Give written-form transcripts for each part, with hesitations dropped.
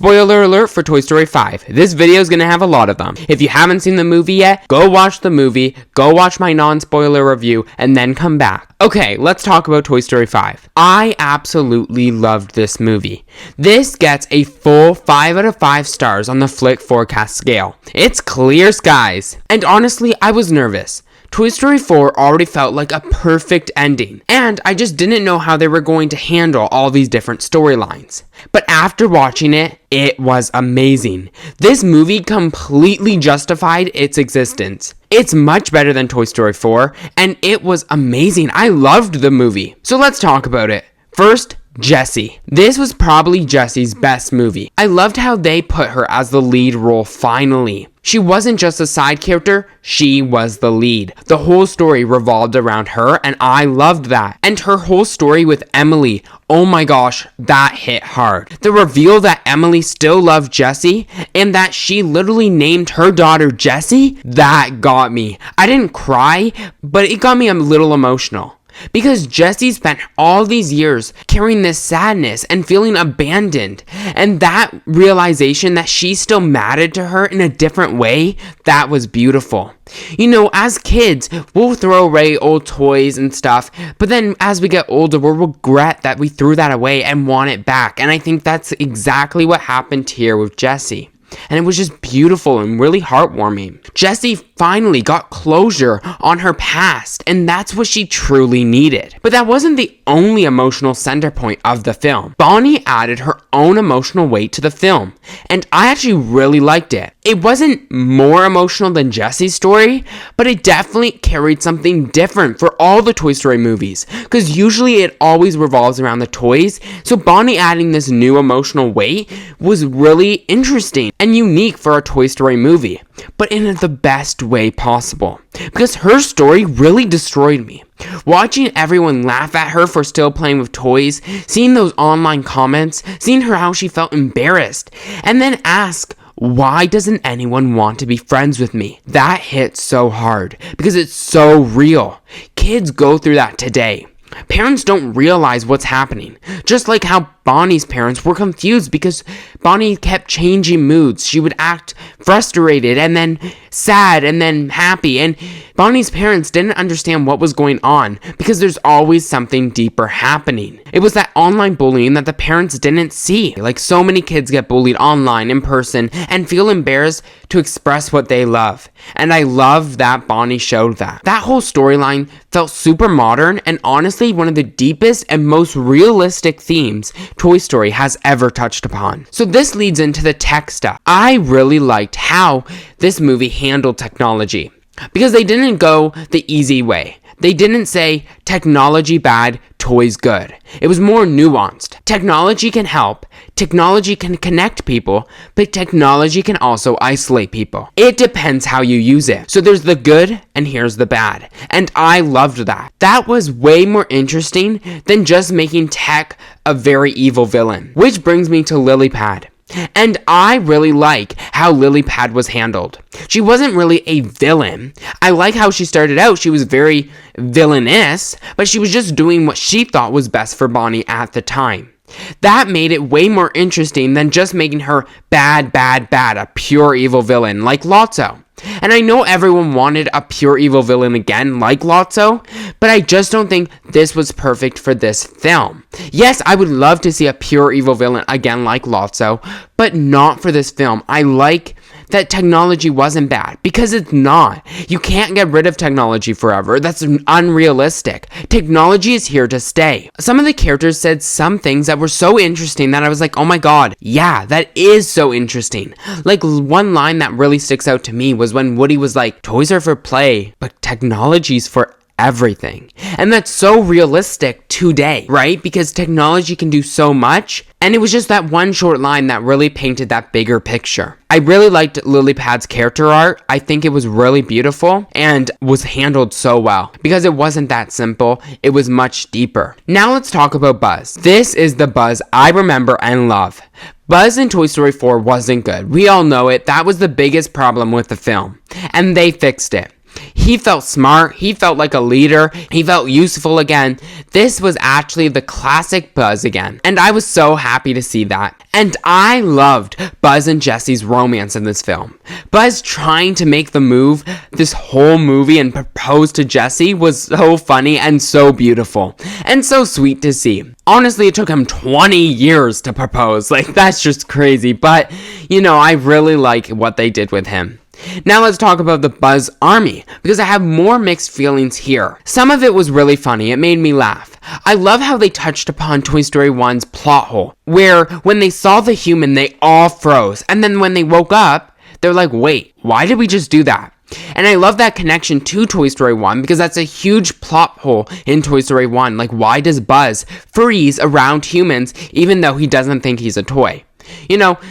Spoiler alert for Toy Story 5. This video is going to have a lot of them. If you haven't seen the movie yet, go watch the movie, go watch my non-spoiler review, and then come back. Okay, let's talk about Toy Story 5. I absolutely loved this movie. This gets a full 5 out of 5 stars on the Flick Forecast scale. It's clear skies. And honestly, I was nervous. Toy Story 4 already felt like a perfect ending, and I just didn't know how they were going to handle all these different storylines. But after watching it, it was amazing. This movie completely justified its existence. It's much better than Toy Story 4, and it was amazing. I loved the movie. So let's talk about it. First, Jessie. This was probably Jessie's best movie. I loved how they put her as the lead role finally. She wasn't just a side character, she was the lead. The whole story revolved around her, and I loved that. And her whole story with Emily, oh my gosh, that hit hard. The reveal that Emily still loved Jessie, and that she literally named her daughter Jessie, that got me. I didn't cry, but it got me a little emotional. Because Jessie spent all these years carrying this sadness and feeling abandoned, and that realization that she still mattered to her in a different way, that was beautiful. You know, as kids, we'll throw away old toys and stuff, but then as we get older, we'll regret that we threw that away and want it back, and I think that's exactly what happened here with Jessie. And it was just beautiful and really heartwarming. Jessie finally got closure on her past, and that's what she truly needed. But that wasn't the only emotional center point of the film. Bonnie added her own emotional weight to the film, and I actually really liked it. It wasn't more emotional than Jessie's story, but it definitely carried something different for all the Toy Story movies, because usually it always revolves around the toys, so Bonnie adding this new emotional weight was really interesting and unique for a Toy Story movie, but in the best way possible, because her story really destroyed me. Watching everyone laugh at her for still playing with toys, seeing those online comments, seeing her how she felt embarrassed, and then ask, why doesn't anyone want to be friends with me? That hit so hard, because it's so real. Kids go through that today. Parents don't realize what's happening. Just like how Bonnie's parents were confused because Bonnie kept changing moods. She would act frustrated and then sad and then happy. And Bonnie's parents didn't understand what was going on because there's always something deeper happening. It was that online bullying that the parents didn't see. Like so many kids get bullied online, in person, and feel embarrassed to express what they love. And I love that Bonnie showed that. That whole storyline felt super modern and honestly one of the deepest and most realistic themes Toy Story has ever touched upon. So this leads into the tech stuff. I really liked how this movie handled technology because they didn't go the easy way. They didn't say technology bad, toys good. It was more nuanced. Technology can help, technology can connect people, but technology can also isolate people. It depends how you use it. So there's the good and here's the bad. And I loved that. That was way more interesting than just making tech a very evil villain. Which brings me to Lilypad. And I really like how Lilypad was handled. She wasn't really a villain. I like how she started out. She was very villainous, but she was just doing what she thought was best for Bonnie at the time. That made it way more interesting than just making her bad, a pure evil villain like Lotso. And I know everyone wanted a pure evil villain again like Lotso, but I just don't think this was perfect for this film. Yes, I would love to see a pure evil villain again like Lotso, but not for this film. I like that technology wasn't bad, because it's not. You can't get rid of technology forever. That's unrealistic. Technology is here to stay. Some of the characters said some things that were so interesting that I was like, oh my god, yeah, that is so interesting. Like one line that really sticks out to me was when Woody was like, toys are for play, but technology's for everything. And that's so realistic today, right? Because technology can do so much. And it was just that one short line that really painted that bigger picture. I really liked Lilypad's character art. I think it was really beautiful and was handled so well because it wasn't that simple. It was much deeper. Now let's talk about Buzz. This is the Buzz I remember and love. Buzz in Toy Story 4 wasn't good. We all know it. That was the biggest problem with the film. And they fixed it. He felt smart, he felt like a leader, he felt useful again. This was actually the classic Buzz again, and I was so happy to see that. And I loved Buzz and Jessie's romance in this film. Buzz trying to make the move this whole movie and propose to Jessie was so funny and so beautiful, and so sweet to see. Honestly, it took him 20 years to propose. Like, that's just crazy, but, I really like what they did with him. Now let's talk about the Buzz Army, because I have more mixed feelings here. Some of it was really funny, it made me laugh. I love how they touched upon Toy Story 1's plot hole, where when they saw the human, they all froze, and then when they woke up, they're like, wait, why did we just do that? And I love that connection to Toy Story 1, because that's a huge plot hole in Toy Story 1. Like, why does Buzz freeze around humans even though he doesn't think he's a toy?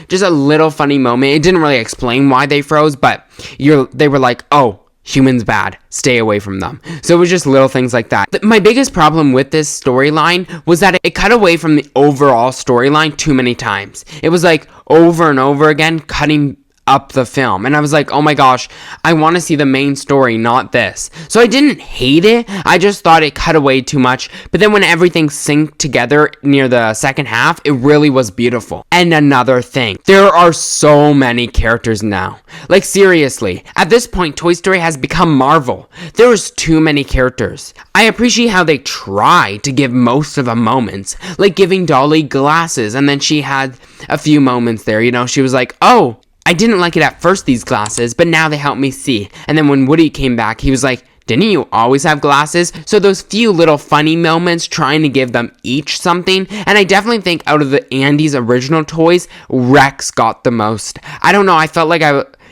Just a little funny moment. It didn't really explain why they froze, but they were like, oh, humans bad, stay away from them. So it was just little things like that. My biggest problem with this storyline was that it cut away from the overall storyline too many times. It was like over and over again, cutting up the film, and I was like, oh my gosh, I want to see the main story, not this. So I didn't hate it, I just thought it cut away too much, but then when everything synced together near the second half, it really was beautiful. And another thing, there are so many characters now. Like, seriously, at this point, Toy Story has become Marvel. There's too many characters. I appreciate how they try to give most of the moments, like giving Dolly glasses, and then she had a few moments there, she was like, oh, I didn't like it at first, these glasses, but now they help me see. And then when Woody came back, he was like, didn't you always have glasses? So those few little funny moments, trying to give them each something. And I definitely think out of the Andy's original toys, Rex got the most. I don't know, I felt like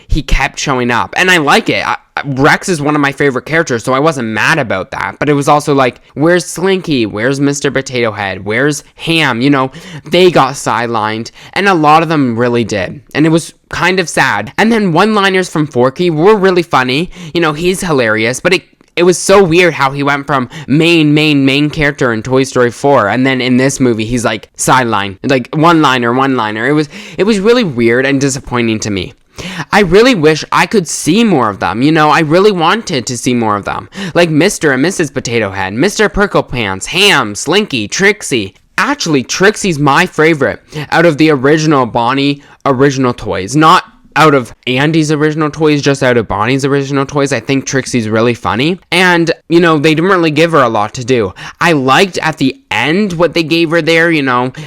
he kept showing up, and I like it. Rex is one of my favorite characters, so I wasn't mad about that, but it was also like, where's Slinky? Where's Mr. Potato Head? Where's Ham? They got sidelined, and a lot of them really did, and it was kind of sad. And then one-liners from Forky were really funny. He's hilarious, but it was so weird how he went from main character in Toy Story 4, and then in this movie, he's like sideline, like one-liner. It was really weird and disappointing to me. I really wish I could see more of them, I really wanted to see more of them. Like Mr. and Mrs. Potato Head, Mr. Prickle Pants, Ham, Slinky, Trixie. Actually, Trixie's my favorite out of the original Bonnie original toys. Not out of Andy's original toys, just out of Bonnie's original toys. I think Trixie's really funny. And, they didn't really give her a lot to do. I liked at the end what they gave her there,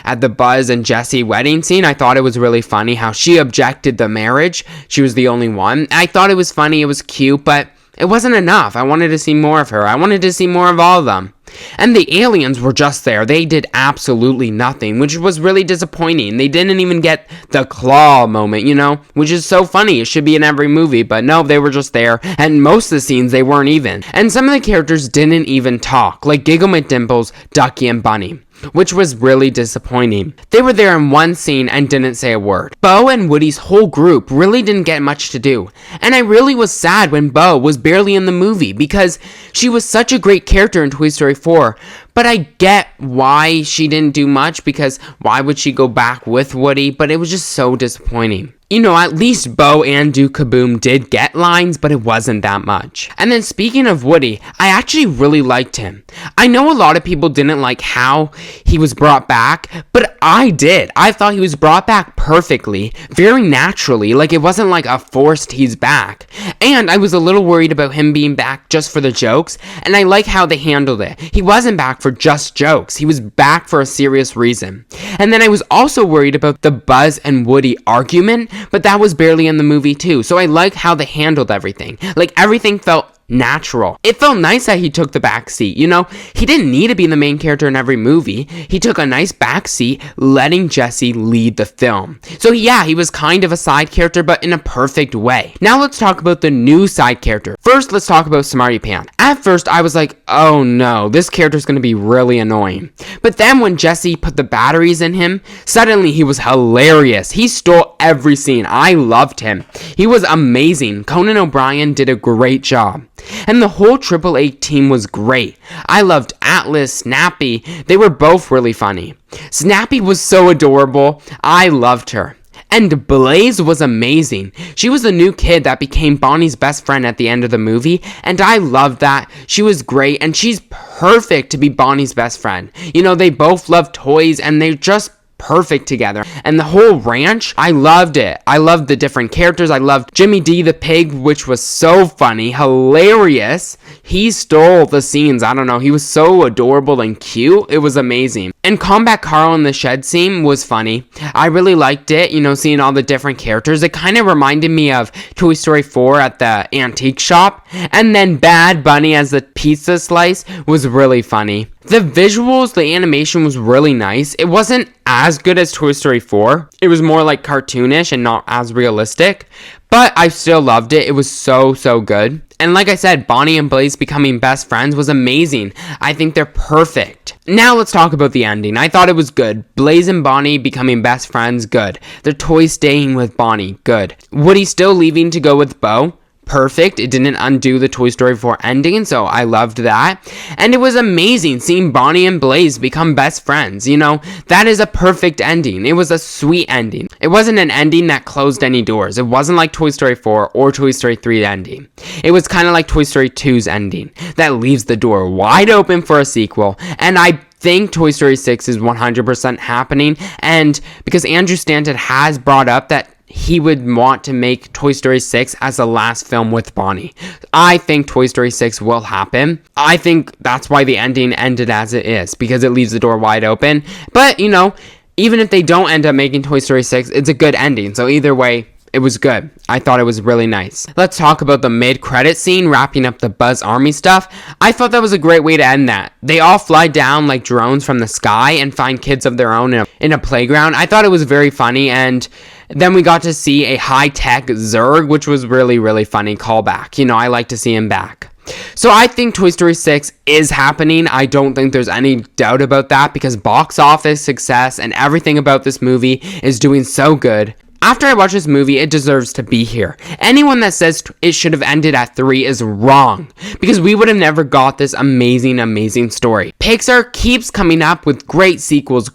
at the Buzz and Jessie wedding scene. I thought it was really funny how she objected the marriage. She was the only one. I thought it was funny, it was cute, but it wasn't enough. I wanted to see more of her. I wanted to see more of all of them. And the aliens were just there. They did absolutely nothing, which was really disappointing. They didn't even get the claw moment, which is so funny. It should be in every movie, but no, they were just there. And most of the scenes, they weren't even. And some of the characters didn't even talk, like Giggle McDimples, Ducky, and Bunny, which was really disappointing. They were there in one scene and didn't say a word. Bo and Woody's whole group really didn't get much to do. And I really was sad when Bo was barely in the movie, because she was such a great character in Toy Story 4. But I get why she didn't do much, because why would she go back with Woody? But it was just so disappointing. At least Bo and Duke Kaboom did get lines, but it wasn't that much. And then speaking of Woody, I actually really liked him. I know a lot of people didn't like how he was brought back, but I did. I thought he was brought back perfectly, very naturally, like it wasn't like a forced he's back. And I was a little worried about him being back just for the jokes, and I like how they handled it. He wasn't back for just jokes. He was back for a serious reason. And then I was also worried about the Buzz and Woody argument, but that was barely in the movie too. So I like how they handled everything. Like, everything felt natural. It felt nice that he took the back seat, He didn't need to be the main character in every movie. He took a nice back seat, letting Jessie lead the film. So yeah, he was kind of a side character, but in a perfect way. Now let's talk about the new side character. First, let's talk about Smarty Pants. At first, I was like, oh no, this character's gonna be really annoying. But then when Jessie put the batteries in him, suddenly he was hilarious. He stole every scene. I loved him. He was amazing. Conan O'Brien did a great job. And the whole AAA team was great. I loved Atlas, Snappy. They were both really funny. Snappy was so adorable. I loved her. And Blaze was amazing. She was the new kid that became Bonnie's best friend at the end of the movie, and I loved that. She was great, and she's perfect to be Bonnie's best friend. You know, they both love toys, and they're just perfect together. And the whole ranch, I loved it. I loved the different characters. I loved Jimmy D the pig, which was so funny, hilarious. He stole the scenes. I don't know, he was so adorable and cute. It was amazing. And Combat Carl in the shed scene was funny. I really liked it, you know, seeing all the different characters. It kind of reminded me of Toy Story 4 at the antique shop. And then Bad Bunny as the pizza slice was really funny. The visuals, the animation was really nice. It wasn't as good as Toy Story 4. It was more like cartoonish and not as realistic. But I still loved it. It was so good. And like I said, Bonnie and Blaze becoming best friends was amazing. I think they're perfect. Now let's talk about the ending. I thought it was good. Blaze and Bonnie becoming best friends, good. The toy staying with Bonnie, good. Woody still leaving to go with Bo, perfect. It didn't undo the Toy Story 4 ending, so I loved that. And it was amazing seeing Bonnie and Blaze become best friends. You know, that is a perfect ending. It was a sweet ending. It wasn't an ending that closed any doors. It wasn't like Toy Story 4 or Toy Story 3 ending. It was kind of like Toy Story 2's ending that leaves the door wide open for a sequel. And I think Toy Story 6 is 100% happening, and because Andrew Stanton has brought up that he would want to make Toy Story 6 as the last film with Bonnie. I think Toy Story 6 will happen. I think that's why the ending ended as it is, because it leaves the door wide open. But, you know, even if they don't end up making Toy Story 6, it's a good ending. So either way, it was good. I thought it was really nice. Let's talk about the mid-credit scene, wrapping up the Buzz Army stuff. I thought that was a great way to end that. They all fly down like drones from the sky and find kids of their own in a playground. I thought it was very funny, and then we got to see a high-tech Zurg, which was really funny callback. You know, I like to see him back. So I think Toy Story 6 is happening. I don't think there's any doubt about that, because box office success and everything about this movie is doing so good. After I watch this movie, it deserves to be here. Anyone that says it should have ended at 3 is wrong, because we would have never got this amazing story. Pixar keeps coming up with great sequels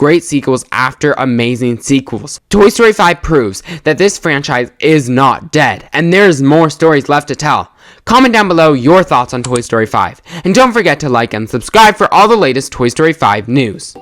after amazing sequels. Toy Story 5 proves that this franchise is not dead, and there's more stories left to tell. Comment down below your thoughts on Toy Story 5, and don't forget to like and subscribe for all the latest Toy Story 5 news.